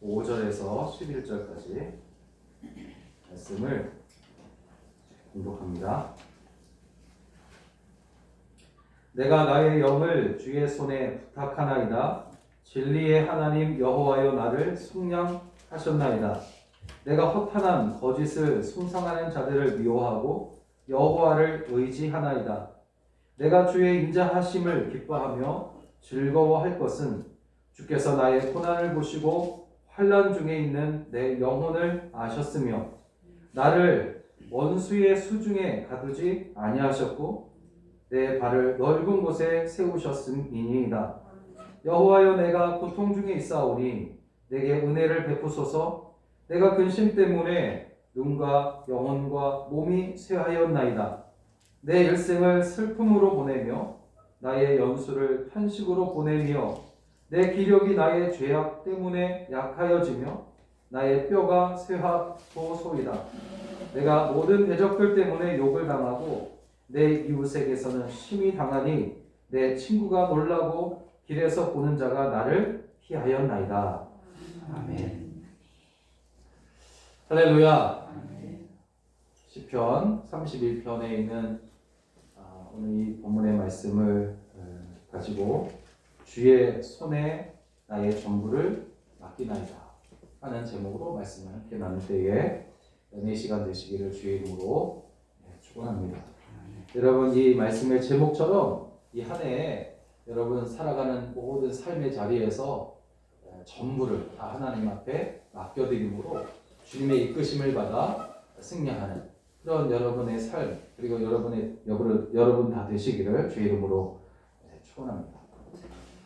5절에서 11절까지 말씀을 공독합니다. 내가 나의 영을 주의 손에 부탁하나이다. 진리의 하나님 여호와여 나를 속량하셨나이다. 내가 허탄한 거짓을 숭상하는 자들을 미워하고 여호와를 의지하나이다. 내가 주의 인자하심을 기뻐하며 즐거워할 것은 주께서 나의 고난을 보시고 환난 중에 있는 내 영혼을 아셨으며 나를 원수의 수중에 가두지 아니하셨고 내 발을 넓은 곳에 세우셨음이니이다. 여호와여 내가 고통 중에 있사오니 내게 은혜를 베푸소서. 내가 근심 때문에 눈과 영혼과 몸이 쇠하였나이다. 내 일생을 슬픔으로 보내며 나의 연수를 탄식으로 보내며 내 기력이 나의 죄악 때문에 약하여지며 나의 뼈가 쇠하도소이다. 내가 모든 대적들 때문에 욕을 당하고 내 이웃에게서는 심히 당하니 내 친구가 놀라고 길에서 보는 자가 나를 피하였나이다. 아멘. 할렐루야. 시편 31편에 있는 오늘 이 본문의 말씀을 가지고 주의 손에 나의 전부를 맡기나이다 하는 제목으로 말씀을 함께 나눌 때에 은혜 시간 되시기를 주의 이름으로 축원합니다. 여러분 이 말씀의 제목처럼 이 한 해에 여러분 살아가는 모든 삶의 자리에서 전부를 다 하나님 앞에 맡겨드림으로 주님의 이끄심을 받아 승리하는 그런 여러분의 삶 그리고 여러분 다 되시기를 주의 이름으로 축원합니다.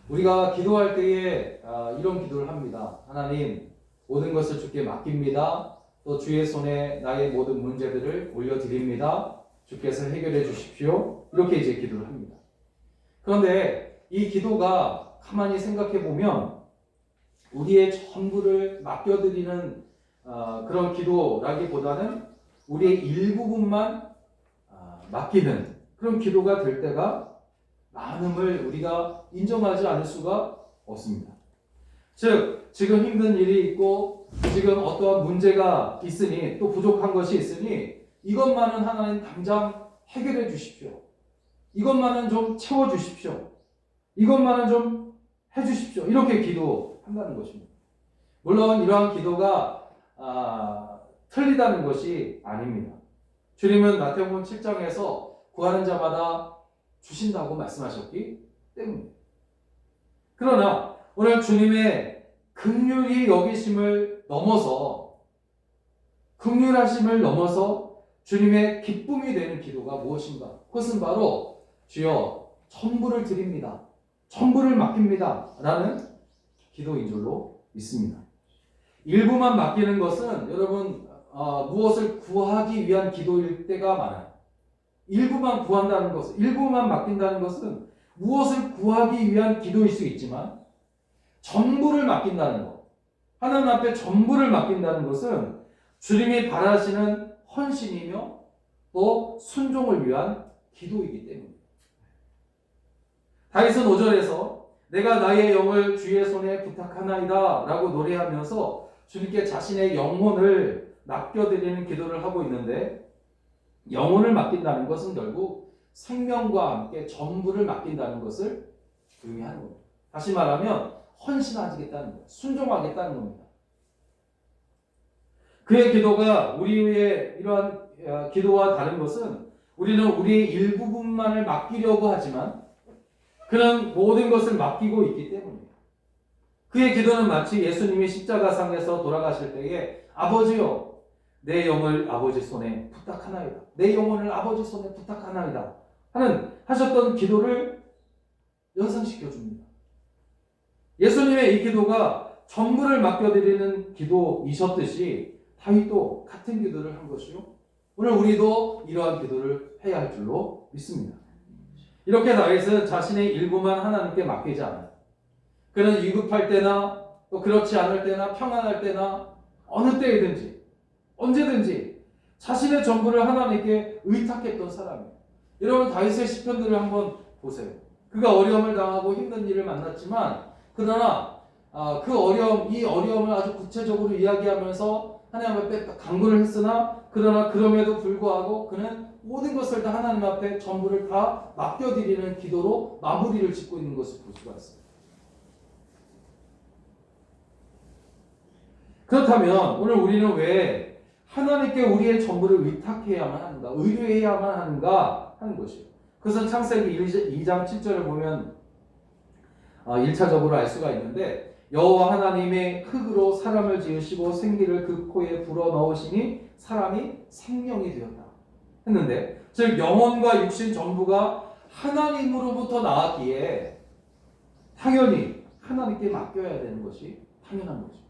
우리가 기도할 때에 이런 기도를 합니다. 하나님 모든 것을 주께 맡깁니다. 또 주의 손에 나의 모든 문제들을 올려드립니다. 주께서 해결해 주십시오. 이렇게 이제 기도를 합니다. 그런데 이 기도가 가만히 생각해 보면 우리의 전부를 맡겨드리는 그런 기도라기보다는 우리의 일부분만 맡기는 그런 기도가 될 때가 많음을 우리가 인정하지 않을 수가 없습니다. 즉 지금 힘든 일이 있고 지금 어떠한 문제가 있으니 또 부족한 것이 있으니 이것만은 하나님 당장 해결해 주십시오. 이것만은 좀 채워 주십시오. 이것만은 좀 해 주십시오. 이렇게 기도한다는 것입니다. 물론 이러한 기도가 틀리다는 것이 아닙니다. 주님은 마태복음 7장에서 구하는 자마다 주신다고 말씀하셨기 때문입니다. 그러나 오늘 주님의 긍휼히 여기심을 넘어서 긍휼하심을 넘어서 주님의 기쁨이 되는 기도가 무엇인가? 그것은 바로 주여 전부를 드립니다. 전부를 맡깁니다. 라는 기도인 줄로 믿습니다. 일부만 맡기는 것은 여러분 무엇을 구하기 위한 기도일 때가 많아요. 일부만 구한다는 것은 일부만 맡긴다는 것은 무엇을 구하기 위한 기도일 수 있지만 전부를 맡긴다는 것 하나님 앞에 전부를 맡긴다는 것은 주님이 바라시는 헌신이며 또 순종을 위한 기도이기 때문입니다. 다윗은 5절에서 내가 나의 영을 주의 손에 부탁하나이다 라고 노래하면서 주님께 자신의 영혼을 맡겨드리는 기도를 하고 있는데 영혼을 맡긴다는 것은 결국 생명과 함께 전부를 맡긴다는 것을 의미하는 겁니다. 다시 말하면 헌신하겠다는 거예요. 순종하겠다는 겁니다. 그의 기도가 우리의 이러한 기도와 다른 것은 우리는 우리의 일부분만을 맡기려고 하지만 그는 모든 것을 맡기고 있기 때문입니다. 그의 기도는 마치 예수님이 십자가상에서 돌아가실 때에 아버지여 내 영을 아버지 손에 부탁하나이다. 내 영혼을 아버지 손에 부탁하나이다. 하셨던 기도를 연상시켜 줍니다. 예수님의 이 기도가 전부를 맡겨드리는 기도이셨듯이 다윗도 같은 기도를 한 것이요. 오늘 우리도 이러한 기도를 해야 할 줄로 믿습니다. 이렇게 다윗은 자신의 일부만 하나님께 맡기지 않아요. 그는 위급할 때나 또 그렇지 않을 때나 평안할 때나 어느 때이든지 언제든지 자신의 전부를 하나님께 의탁했던 사람이에요. 여러분 다윗의 시편들을 한번 보세요. 그가 어려움을 당하고 힘든 일을 만났지만 그러나 그 어려움, 이 어려움을 아주 구체적으로 이야기하면서 하나님 앞에 간구를 했으나 그러나 그럼에도 불구하고 그는 모든 것을 다 하나님 앞에 전부를 다 맡겨드리는 기도로 마무리를 짓고 있는 것을 볼 수가 있습니다. 그렇다면 오늘 우리는 왜 하나님께 우리의 전부를 위탁해야만 하는가, 의뢰해야만 하는가 하는 것이에요. 그것은 창세기 2장 7절을 보면 1차적으로 알 수가 있는데, 여호와 하나님의 흙으로 사람을 지으시고 생기를 그 코에 불어넣으시니 사람이 생명이 되었다 했는데, 즉 영혼과 육신 전부가 하나님으로부터 나왔기에 당연히 하나님께 맡겨야 되는 것이 당연한 거죠.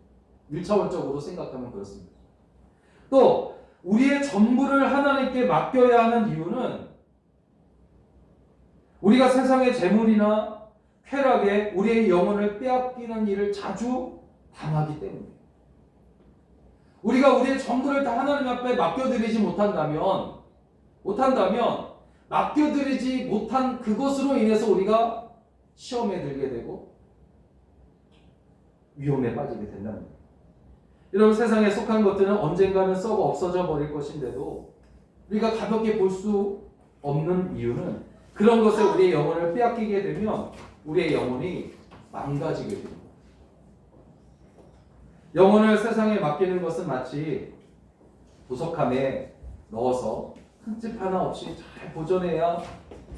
1차원적으로 생각하면 그렇습니다. 또 우리의 전부를 하나님께 맡겨야 하는 이유는 우리가 세상의 재물이나 쾌락에 우리의 영혼을 빼앗기는 일을 자주 당하기 때문이에요. 우리가 우리의 전부를 다 하나님 앞에 맡겨드리지 못한다면 맡겨드리지 못한 그것으로 인해서 우리가 시험에 들게 되고 위험에 빠지게 된다는 거예요. 여러분, 세상에 속한 것들은 언젠가는 썩어 없어져 버릴 것인데도 우리가 가볍게 볼 수 없는 이유는 그런 것에 우리의 영혼을 빼앗기게 되면 우리의 영혼이 망가지게 됩니다. 영혼을 세상에 맡기는 것은 마치 부속함에 넣어서 흠집 하나 없이 잘 보존해야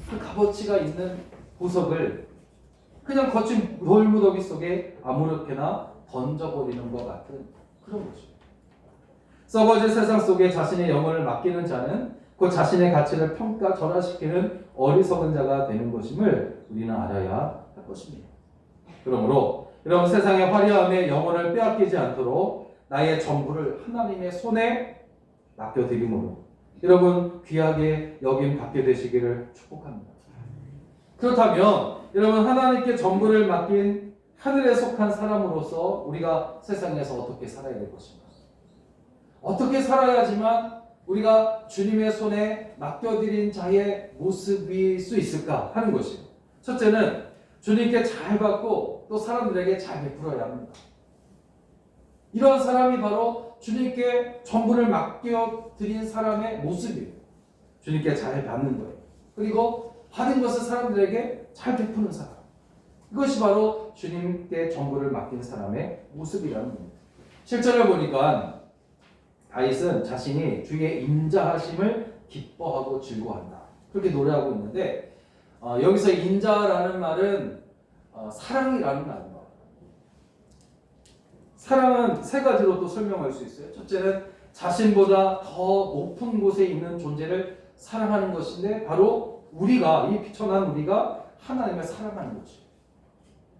그 값어치가 있는 보석을 그냥 거친 돌무더기 속에 아무렇게나 던져버리는 것 같은 그런 거죠. 썩어질 세상 속에 자신의 영혼을 맡기는 자는 그 자신의 가치를 평가 절하시키는 어리석은 자가 되는 것임을 우리는 알아야 할 것입니다. 그러므로 여러분, 세상의 화려함에 영혼을 빼앗기지 않도록 나의 전부를 하나님의 손에 맡겨드림으로 여러분 귀하게 여김 받게 되시기를 축복합니다. 그렇다면 여러분, 하나님께 전부를 맡긴 하늘에 속한 사람으로서 우리가 세상에서 어떻게 살아야 될 것인가? 어떻게 살아야지만 우리가 주님의 손에 맡겨드린 자의 모습일 수 있을까 하는 것이에요. 첫째는 주님께 잘 받고 또 사람들에게 잘 베풀어야 합니다. 이런 사람이 바로 주님께 전부를 맡겨드린 사람의 모습이에요. 주님께 잘 받는 거예요. 그리고 받은 것을 사람들에게 잘 베푸는 사람. 이것이 바로 주님께 전부를 맡긴 사람의 모습이라는 겁니다. 실전을 보니까 다윗은 자신이 주의 인자하심을 기뻐하고 즐거워한다, 그렇게 노래하고 있는데, 여기서 인자라는 말은 사랑이라는 말입니다. 사랑은 세 가지로 또 설명할 수 있어요. 첫째는 자신보다 더 높은 곳에 있는 존재를 사랑하는 것인데, 바로 우리가, 이 피천한 우리가 하나님을 사랑하는 것이에요.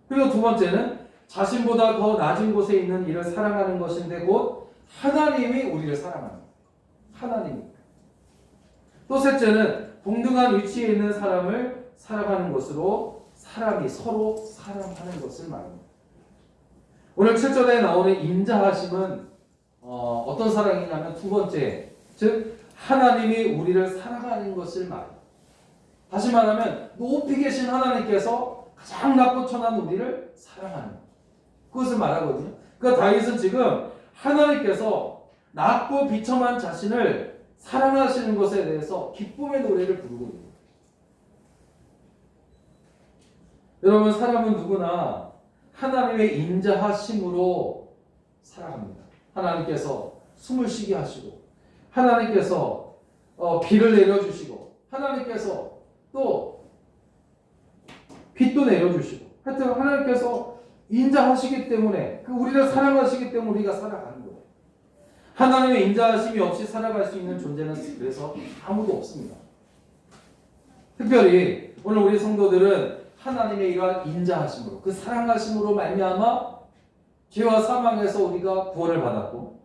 그리고 두 번째는 자신보다 더 낮은 곳에 있는 이를 사랑하는 것인데, 곧 하나님이 우리를 사랑하는 거예요. 하나님이. 또 셋째는 동등한 위치에 있는 사람을 사랑하는 것으로 사람이 서로 사랑하는 것을 말합니다. 오늘 7절에 나오는 인자하심은 어떤 사랑이냐면 두 번째, 즉 하나님이 우리를 사랑하는 것을 말합니다. 다시 말하면 높이 계신 하나님께서 가장 낮고 천한 우리를 사랑하는 것, 그것을 말하거든요. 그러니까 다윗은 지금 하나님께서 낮고 비참한 자신을 사랑하시는 것에 대해서 기쁨의 노래를 부르고 있는 거예요. 여러분, 사람은 누구나 하나님의 인자하심으로 살아갑니다. 하나님께서 숨을 쉬게 하시고, 하나님께서 비를 내려주시고, 하나님께서 또 빛도 내려주시고, 하여튼 하나님께서 인자하시기 때문에, 우리를 사랑하시기 때문에 우리가 살아가는 거예요. 하나님의 인자하심이 없이 살아갈 수 있는 존재는 그래서 아무도 없습니다. 특별히 오늘 우리 성도들은 하나님의 이러한 인자하심으로, 그 사랑하심으로 말미암아 죄와 사망에서 우리가 구원을 받았고,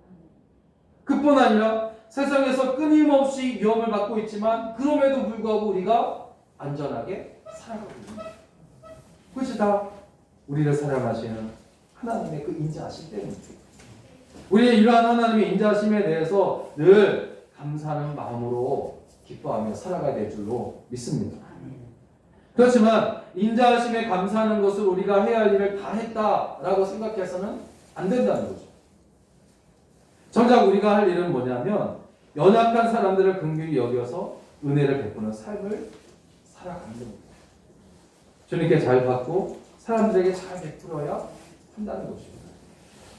그뿐 아니라 세상에서 끊임없이 위험을 받고 있지만 그럼에도 불구하고 우리가 안전하게 살아가고 있는 거예요. 그것이 다 우리를 사랑하시는 하나님의 그 인자하심 때문입니다. 우리는 이러한 하나님의 인자하심에 대해서 늘 감사하는 마음으로 기뻐하며 살아가야 될 줄로 믿습니다. 그렇지만 인자하심에 감사하는 것을 우리가 해야 할 일을 다 했다라고 생각해서는 안 된다는 거죠. 정작 우리가 할 일은 뭐냐면 연약한 사람들을 긍휼히 여겨서 은혜를 베푸는 삶을 살아가는 겁니다. 주님께 잘 받고 사람들에게 잘 베풀어야 한다는 것입니다.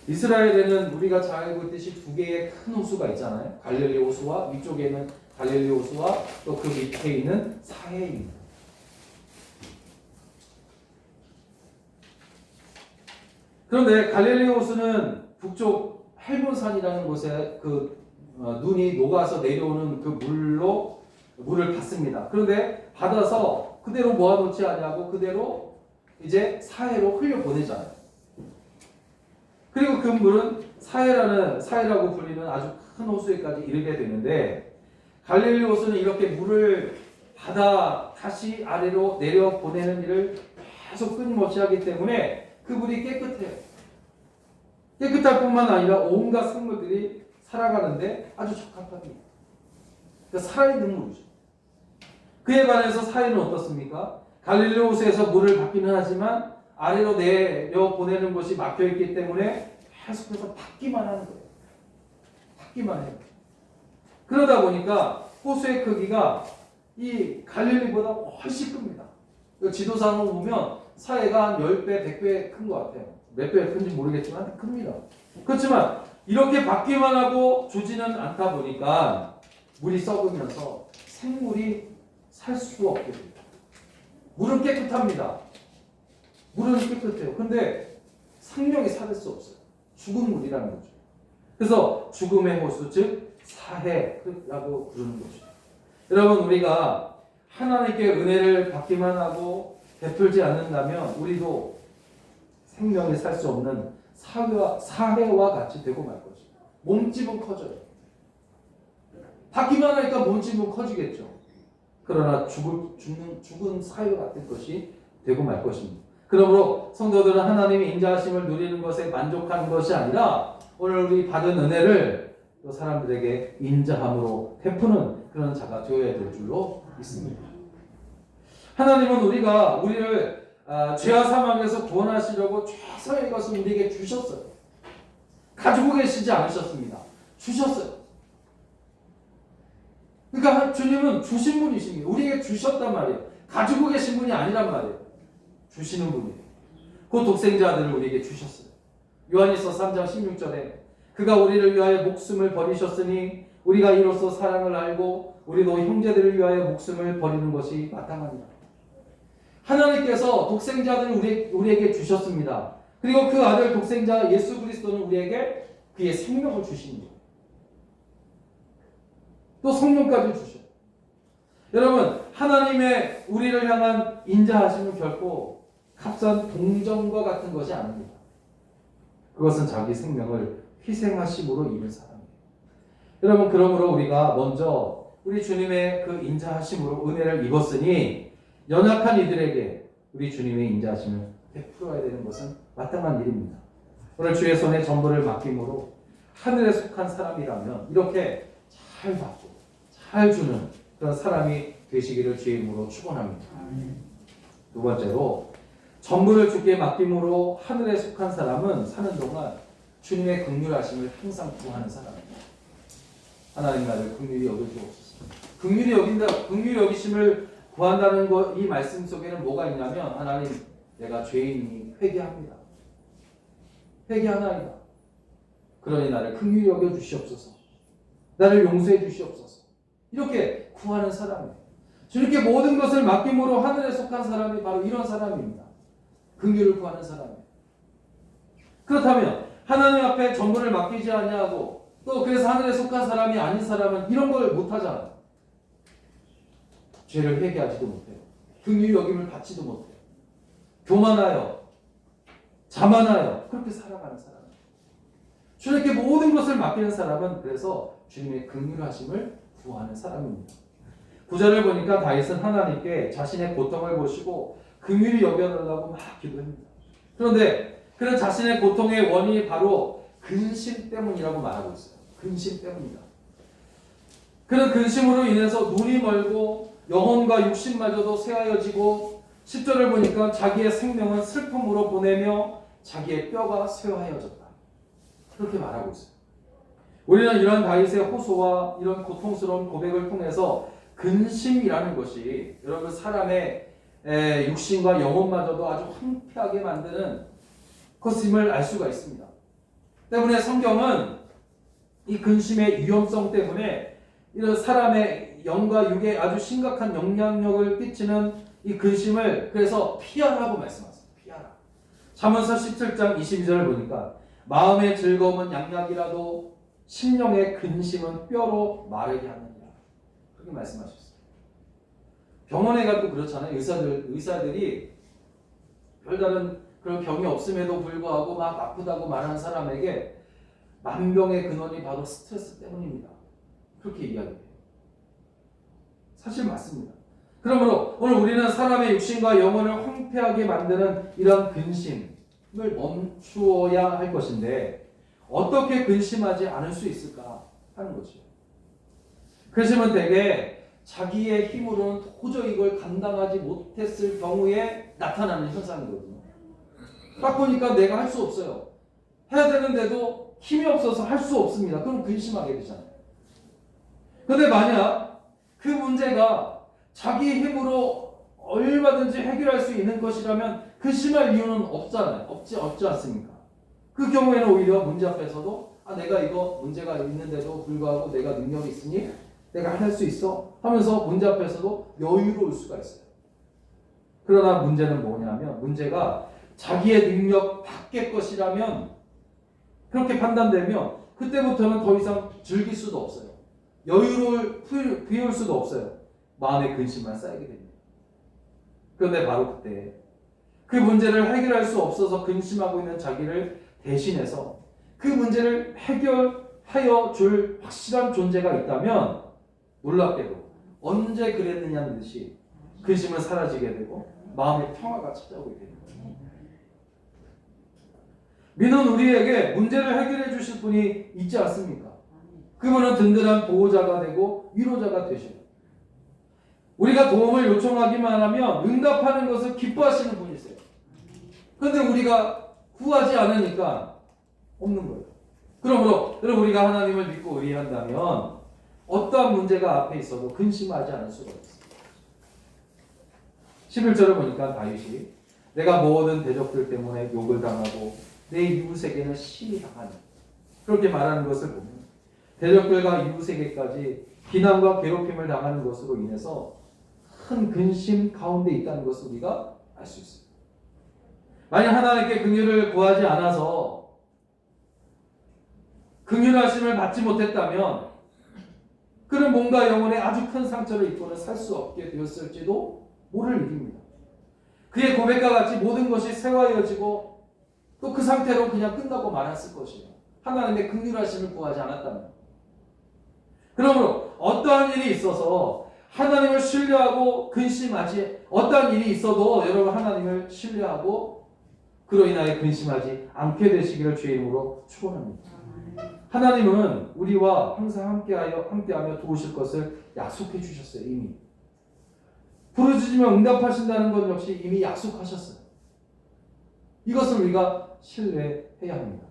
이스라엘에는 우리가 잘 알고 있듯이 두 개의 큰 호수가 있잖아요. 갈릴리 호수와 위쪽에 있는 갈릴리 호수와 또 그 밑에 있는 사해입니다. 그런데 갈릴리 호수는 북쪽 헬본산이라는 곳에 눈이 녹아서 내려오는 그 물로 물을 받습니다. 그런데 받아서 그대로 모아놓지 않냐고 그대로 이제 사해로 흘려보내잖아요. 그리고 그 물은 사해라고 불리는 아주 큰 호수에까지 이르게 되는데 갈릴리 호수는 이렇게 물을 받아 다시 아래로 내려 보내는 일을 계속 끊임없이 하기 때문에 그 물이 깨끗해요. 깨끗할 뿐만 아니라 온갖 생물들이 살아가는데 아주 적합합니다. 그러니까 살아있는 물이죠. 그에 관해서 사해는 어떻습니까? 갈릴리 호수에서 물을 받기는 하지만 아래로 내려 보내는 곳이 막혀있기 때문에 계속해서 받기만 하는 거예요. 받기만 해요. 그러다 보니까 호수의 크기가 이 갈릴리보다 훨씬 큽니다. 지도상으로 보면 사해가 한 10배, 100배 큰 것 같아요. 몇 배 큰지 모르겠지만 큽니다. 그렇지만 이렇게 받기만 하고 주지는 않다 보니까 물이 썩으면서 생물이 살 수 없게 됩니다. 물은 깨끗합니다. 물은 깨끗해요. 근데 생명이 살 수 없어요. 죽은 물이라는 거죠. 그래서 죽음의 호수, 즉 사해라고 부르는 거죠. 여러분, 우리가 하나님께 은혜를 받기만 하고 베풀지 않는다면 우리도 생명이 살 수 없는 사해와 같이 되고 말 것입니다. 몸집은 커져요. 받기만 하니까 몸집은 커지겠죠. 그러나 죽은 사해와 같은 것이 되고 말 것입니다. 그러므로 성도들은 하나님의 인자하심을 누리는 것에 만족하는 것이 아니라 오늘 우리 받은 은혜를 또 사람들에게 인자함으로 베푸는 그런 자가 되어야 될 줄로 믿습니다. 하나님은 우리를 죄와 사망에서 구원하시려고 최선의 것을 우리에게 주셨어요. 가지고 계시지 않으셨습니다. 주셨어요. 그러니까 주님은 주신 분이십니다. 우리에게 주셨단 말이에요. 가지고 계신 분이 아니란 말이에요. 주시는 분이에요. 그 독생자 아들을 우리에게 주셨어요. 요한일서 3장 16절에 그가 우리를 위하여 목숨을 버리셨으니 우리가 이로써 사랑을 알고 우리도 형제들을 위하여 목숨을 버리는 것이 마땅하니라. 하나님께서 독생자 아들을 우리에게 주셨습니다. 그리고 그 아들 독생자 예수 그리스도는 우리에게 그의 생명을 주신 거예요. 또 성령까지 주셔요. 여러분, 하나님의 우리를 향한 인자하심은 결코 값싼 동정과 같은 것이 아닙니다. 그것은 자기 생명을 희생하심으로 이룬 사람이에요. 여러분, 그러므로 우리가 먼저 우리 주님의 그 인자하심으로 은혜를 입었으니 연약한 이들에게 우리 주님의 인자하심을 베풀어야 되는 것은 마땅한 일입니다. 오늘 주의 손에 전부를 맡김으로 하늘에 속한 사람이라면 이렇게 잘 받고 잘 주는 그런 사람이 되시기를 주의 이름으로 축원합니다. 두 번째로 전부를 주께 맡김으로 하늘에 속한 사람은 사는 동안 주님의 긍휼하심을 항상 구하는 사람입니다. 하나님 나를 긍휼히 여겨주옵소서. 긍휼히 여기심을 구한다는 것, 이 말씀 속에는 뭐가 있냐면 하나님, 내가 죄인이니 회개합니다. 회개하나이다. 그러니 나를 긍휼히 여겨 주시옵소서. 나를 용서해 주시옵소서. 이렇게 구하는 사람이에요. 주님께 모든 것을 맡김으로 하늘에 속한 사람이 바로 이런 사람입니다. 긍휼을 구하는 사람이에요. 그렇다면 하나님 앞에 전부를 맡기지 않냐고 또 그래서 하늘에 속한 사람이 아닌 사람은 이런 걸 못하잖아요. 죄를 회개하지도 못해요. 긍휼히 여김을 받지도 못해요. 교만하여 자만하여 그렇게 살아가는 사람이에요. 주님께 모든 것을 맡기는 사람은 그래서 주님의 긍휼하심을 구하는 사람입니다. 9절을 보니까 다윗은 하나님께 자신의 고통을 보시고 긍휼히 여겨달라고 막 기도합니다. 그런데 그런 자신의 고통의 원인이 바로 근심 때문이라고 말하고 있어요. 근심 때문이다. 그런 근심으로 인해서 눈이 멀고 영혼과 육신마저도 쇠하여지고 10절을 보니까 자기의 생명은 슬픔으로 보내며 자기의 뼈가 쇠하여졌다. 그렇게 말하고 있어요. 우리는 이런 다윗의 호소와 이런 고통스러운 고백을 통해서 근심이라는 것이 여러분 사람의 육신과 영혼마저도 아주 황폐하게 만드는 것임을 알 수가 있습니다. 때문에 성경은 이 근심의 위험성 때문에 이런 사람의 영과 육에 아주 심각한 영향력을 끼치는 이 근심을 그래서 피하라고 말씀하세요. 피하라. 잠언서 17장 22절을 보니까 마음의 즐거움은 양약이라도 심령의 근심은 뼈로 마르게 하느니라. 그렇게 말씀하셨어요. 병원에 가도 그렇잖아요. 의사들이 별다른 그런 병이 없음에도 불구하고 막 아프다고 말하는 사람에게 만병의 근원이 바로 스트레스 때문입니다. 그렇게 이야기해요. 사실 맞습니다. 그러므로 오늘 우리는 사람의 육신과 영혼을 황폐하게 만드는 이런 근심을 멈추어야 할 것인데 어떻게 근심하지 않을 수 있을까 하는 거죠. 근심은 대개 자기의 힘으로는 도저히 이걸 감당하지 못했을 경우에 나타나는 현상이거든요. 딱 보니까 내가 할 수 없어요. 해야 되는데도 힘이 없어서 할 수 없습니다. 그럼 근심하게 되잖아요. 그런데 만약 그 문제가 자기 힘으로 얼마든지 해결할 수 있는 것이라면 근심할 이유는 없잖아요. 없지 않습니까? 그 경우에는 오히려 문제 앞에서도 내가 이거 문제가 있는데도 불구하고 내가 능력이 있으니 내가 할 수 있어 하면서 문제 앞에서도 여유로울 수가 있어요. 그러나 문제는 뭐냐면 문제가 자기의 능력 밖의 것이라면 그렇게 판단되면 그때부터는 더 이상 즐길 수도 없어요. 여유를 비울 수도 없어요. 마음의 근심만 쌓이게 됩니다. 그런데 바로 그때 그 문제를 해결할 수 없어서 근심하고 있는 자기를 대신해서 그 문제를 해결하여 줄 확실한 존재가 있다면 놀랍게도 언제 그랬느냐는 듯이 근심은 사라지게 되고 마음의 평화가 찾아오게 됩니다. 믿는 우리에게 문제를 해결해 주실 분이 있지 않습니까? 그분은 든든한 보호자가 되고 위로자가 되셔요. 우리가 도움을 요청하기만 하면 응답하는 것을 기뻐하시는 분이세요. 그런데 우리가 구하지 않으니까 없는 거예요. 그러므로 여러분 우리가 하나님을 믿고 의뢰한다면 어떠한 문제가 앞에 있어도 근심하지 않을 수가 있어요. 11절을 보니까 다윗이 내가 모든 대적들 때문에 욕을 당하고 내 이웃에게는 심히 당하니 그렇게 말하는 것을 보면 대적들과 이웃에게까지 비난과 괴롭힘을 당하는 것으로 인해서 큰 근심 가운데 있다는 것을 우리가 알 수 있습니다. 만약 하나님께 긍휼을 구하지 않아서 긍휼하심을 받지 못했다면 그는 몸과 영혼에 아주 큰 상처를 입고는 살 수 없게 되었을지도 모를 일입니다. 그의 고백과 같이 모든 것이 쇠화해지고 또 그 상태로 그냥 끝나고 말았을 것이에요. 하나님의 긍휼하심을 구하지 않았다면. 그러므로 어떠한 일이 있어서 하나님을 신뢰하고 근심하지 어떠한 일이 있어도 여러분 하나님을 신뢰하고 그로 인하여 근심하지 않게 되시기를 주의 이름으로 축원합니다. 하나님은 우리와 항상 함께하며 도우실 것을 약속해 주셨어요. 이미 부르짖으면 응답하신다는 것 역시 이미 약속하셨어요. 이것을 우리가 신뢰해야 합니다.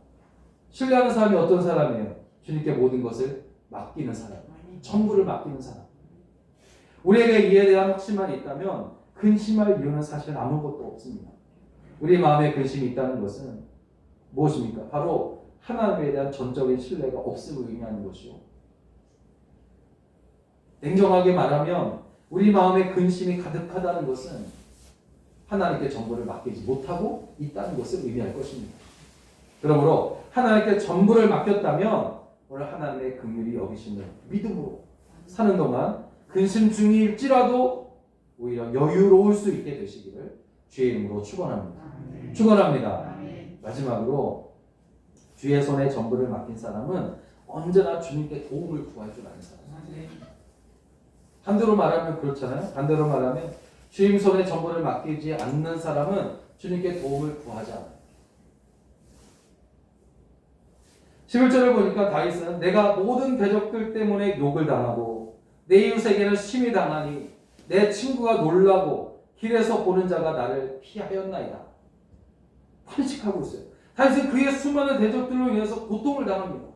신뢰하는 사람이 어떤 사람이에요? 주님께 모든 것을 맡기는 사람, 전부를 맡기는 사람. 우리에게 이에 대한 확신만 있다면 근심할 이유는 사실 아무것도 없습니다. 우리 마음에 근심이 있다는 것은 무엇입니까? 바로 하나님에 대한 전적인 신뢰가 없음을 의미하는 것이요. 냉정하게 말하면 우리 마음에 근심이 가득하다는 것은 하나님께 전부를 맡기지 못하고 있다는 것을 의미할 것입니다. 그러므로 하나님께 전부를 맡겼다면 오늘 하나님의 긍휼이 여기시는 믿음으로 사는 동안 근심 중일지라도 오히려 여유로울 수 있게 되시기를 주의 이름으로 축원합니다. 축원합니다. 마지막으로 주의 손에 전부를 맡긴 사람은 언제나 주님께 도움을 구할 줄 아는 사람입니다. 반대로 말하면 그렇잖아요. 반대로 말하면 주님 손에 전부를 맡기지 않는 사람은 주님께 도움을 구하지 않아요. 11절을 보니까 다윗은 내가 모든 대적들 때문에 욕을 당하고 내 이웃에게는 심히 당하니 내 친구가 놀라고 길에서 보는 자가 나를 피하였나이다. 탄식하고 있어요. 다윗은 그의 수많은 대적들로 인해서 고통을 당합니다.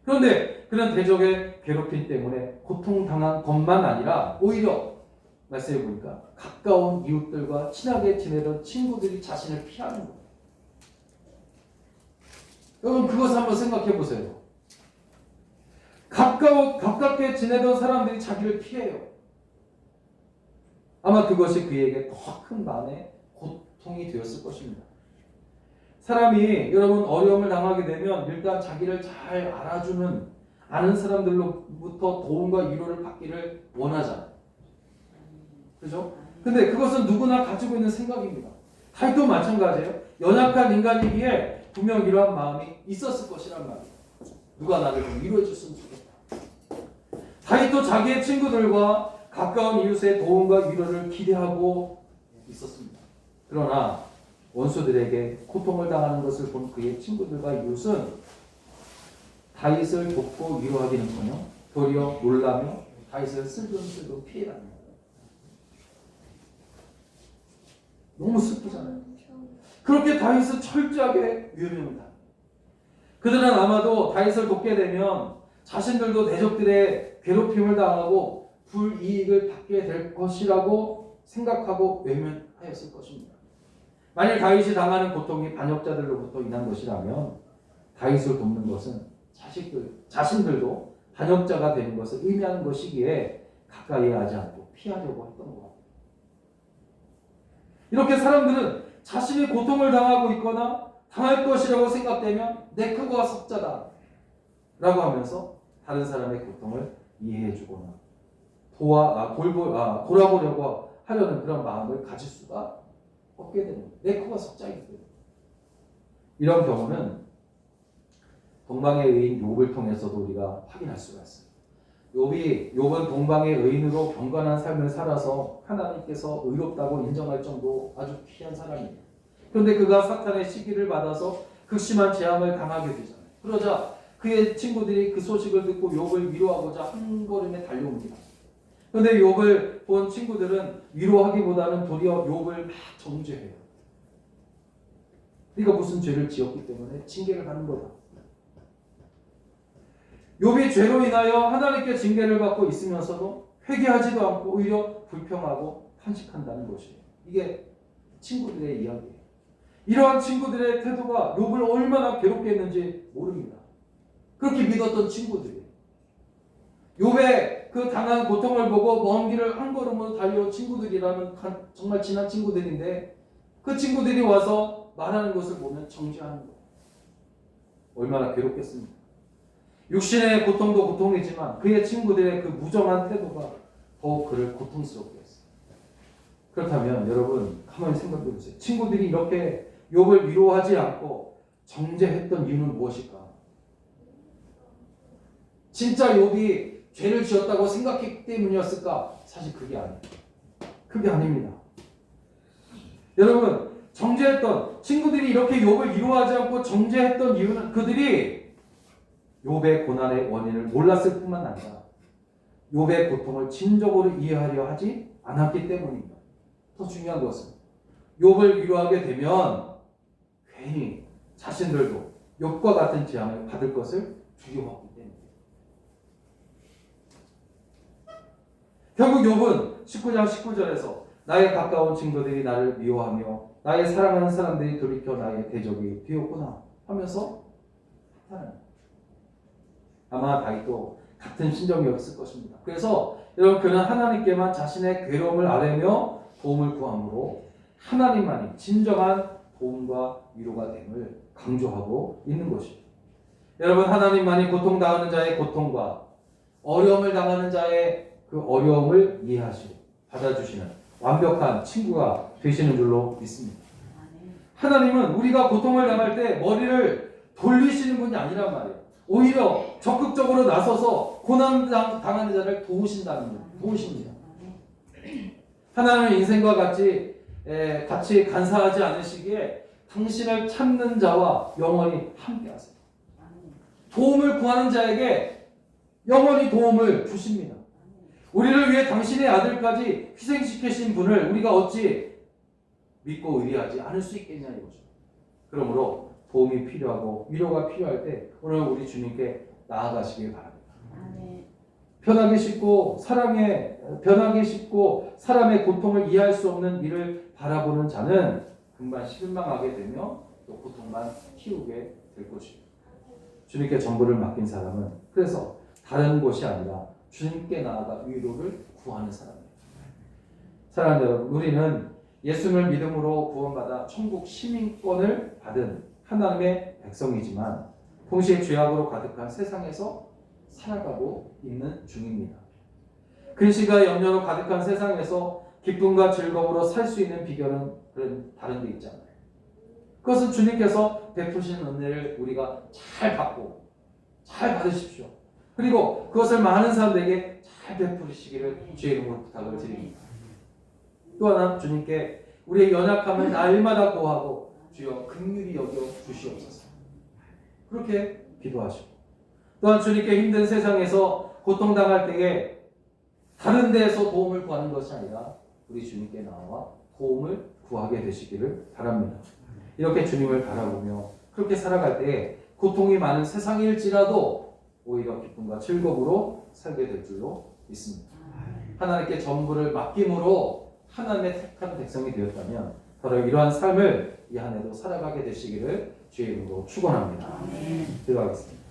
그런데 그런 대적의 괴롭힘 때문에 고통당한 것만 아니라 오히려 말씀해 보니까 가까운 이웃들과 친하게 지내던 친구들이 자신을 피하는 거예요. 여러분 그것을 한번 생각해 보세요. 가깝게 지내던 사람들이 자기를 피해요. 아마 그것이 그에게 더 큰 마음의 고통이 되었을 것입니다. 사람이 여러분 어려움을 당하게 되면 일단 자기를 잘 알아주는 아는 사람들로부터 도움과 위로를 받기를 원하잖아요. 그죠? 근데 그것은 누구나 가지고 있는 생각입니다. 다윗도 마찬가지예요. 연약한 인간이기에 분명 이러한 마음이 있었을 것이란 말이에요. 누가 나를 좀 위로해 줬으면 좋겠다. 다윗도 자기의 친구들과 가까운 이웃의 도움과 위로를 기대하고 있었습니다. 그러나 원수들에게 고통을 당하는 것을 본 그의 친구들과 이웃은 다윗을 돕고 위로하기는커녕 도리어 놀라며 다윗을 슬금슬금 피해갑니다. 너무 슬프잖아요. 그렇게 다윗은 철저하게 위험합니다. 그들은 아마도 다윗을 돕게 되면 자신들도 대적들의 괴롭힘을 당하고 불이익을 받게 될 것이라고 생각하고 외면하였을 것입니다. 만일 다윗이 당하는 고통이 반역자들로부터 인한 것이라면 다윗을 돕는 것은 자신들도 반역자가 되는 것을 의미하는 것이기에 가까이 하지 않고 피하려고 했던 것 같아요. 이렇게 사람들은 자신이 고통을 당하고 있거나 당할 것이라고 생각되면 내 크고와 석자다 라고 하면서 다른 사람의 고통을 이해해주거나 돌아보려고 하려는 그런 마음을 가질 수가 없게 되는 거예요. 내 크고와 석자이기 때문에. 이런 경우는 동방의 의인 욥을 통해서도 우리가 확인할 수가 있어요. 욥은 동방의 의인으로 경건한 삶을 살아서 하나님께서 의롭다고 인정할 정도 아주 귀한 사람이에요. 그런데 그가 사탄의 시기를 받아서 극심한 재앙을 당하게 되잖아요. 그러자 그의 친구들이 그 소식을 듣고 욥을 위로하고자 한 걸음에 달려옵니다. 그런데 욥을 본 친구들은 위로하기보다는 도리어 욥을 막 정죄해요. 네가 무슨 죄를 지었기 때문에 징계를 받는 거다. 욥이 죄로 인하여 하나님께 징계를 받고 있으면서도 회개하지도 않고 오히려 불평하고 탄식한다는 것이에요. 이게 친구들의 이야기예요. 이러한 친구들의 태도가 욥을 얼마나 괴롭게 했는지 모릅니다. 그렇게 믿었던 친구들이에요. 욥의 그 당한 고통을 보고 먼 길을 한 걸음으로 달려온 친구들이라면 정말 친한 친구들인데 그 친구들이 와서 말하는 것을 보면 정죄하는 거예요. 얼마나 괴롭겠습니까? 육신의 고통도 고통이지만 그의 친구들의 그 무정한 태도가 더욱 그를 고통스럽게 했어요. 그렇다면 여러분 가만히 생각해 보세요. 친구들이 이렇게 욥을 위로하지 않고 정죄했던 이유는 무엇일까? 진짜 욥이 죄를 지었다고 생각했기 때문이었을까? 사실 그게 아니에요. 그게 아닙니다. 여러분 정죄했던 친구들이 이렇게 욥을 위로하지 않고 정죄했던 이유는 그들이 욥의 고난의 원인을 몰랐을 뿐만 아니라 욥의 고통을 진정으로 이해하려 하지 않았기 때문입니다. 더 중요한 것은 욥을 위로하게 되면 괜히 자신들도 욥과 같은 재앙을 받을 것을 두려워하기 때문입니다. 결국 욥은 19장 19절에서 나의 가까운 친구들이 나를 미워하며 나의 사랑하는 사람들이 돌이켜 나의 대적이 되었구나 하면서 하나님. 아마 다윗도 같은 심정이었을 것입니다. 그래서 여러분 그는 하나님께만 자신의 괴로움을 아뢰며 도움을 구함으로 하나님만이 진정한 도움과 위로가 됨을 강조하고 있는 것이죠. 여러분 하나님만이 고통당하는 자의 고통과 어려움을 당하는 자의 그 어려움을 이해하시고 받아주시는 완벽한 친구가 되시는 줄로 믿습니다. 하나님은 우리가 고통을 당할 때 머리를 돌리시는 분이 아니란 말이에요. 오히려 적극적으로 나서서 고난 당하는 자를 도우십니다. 하나님은 인생과 같이 간사하지 않으시기에 당신을 찾는 자와 영원히 함께하세요. 도움을 구하는 자에게 영원히 도움을 주십니다. 우리를 위해 당신의 아들까지 희생시키신 분을 우리가 어찌 믿고 의리하지 않을 수 있겠냐 이거죠. 그러므로 도움이 필요하고 위로가 필요할 때 오늘 우리 주님께 나아가시길 바랍니다. 변하기 쉽고 사람의 고통을 이해할 수 없는 일을 바라보는 자는 금방 실망하게 되며 또 고통만 키우게 될 것입니다. 주님께 전부를 맡긴 사람은 그래서 다른 곳이 아니라 주님께 나아가 위로를 구하는 사람입니다. 사랑하는 여러분, 우리는 예수를 믿음으로 구원받아 천국 시민권을 받은 하나님의 백성이지만 동시에 죄악으로 가득한 세상에서 살아가고 있는 중입니다. 근심과 염려로 가득한 세상에서 기쁨과 즐거움으로 살 수 있는 비결은 다른 데 있잖아요. 그것은 주님께서 베푸신 은혜를 우리가 잘 받고 잘 받으십시오. 그리고 그것을 많은 사람들에게 잘 베푸시기를 주의 이름으로 부탁을 드립니다. 또 하나 주님께 우리의 연약함을 날마다 고하고 주여 긍휼히 여겨 주시옵소서. 그렇게 기도하시고 또한 주님께 힘든 세상에서 고통당할 때에 다른 데에서 도움을 구하는 것이 아니라 우리 주님께 나와 도움을 구하게 되시기를 바랍니다. 이렇게 주님을 바라보며 그렇게 살아갈 때에 고통이 많은 세상일지라도 오히려 기쁨과 즐거움으로 살게 될 줄로 믿습니다. 하나님께 전부를 맡김으로 하나님의 택한 백성이 되었다면 바로 이러한 삶을 이 한 해도 살아가게 되시기를 주의 이름으로 축원합니다. 기도하겠습니다.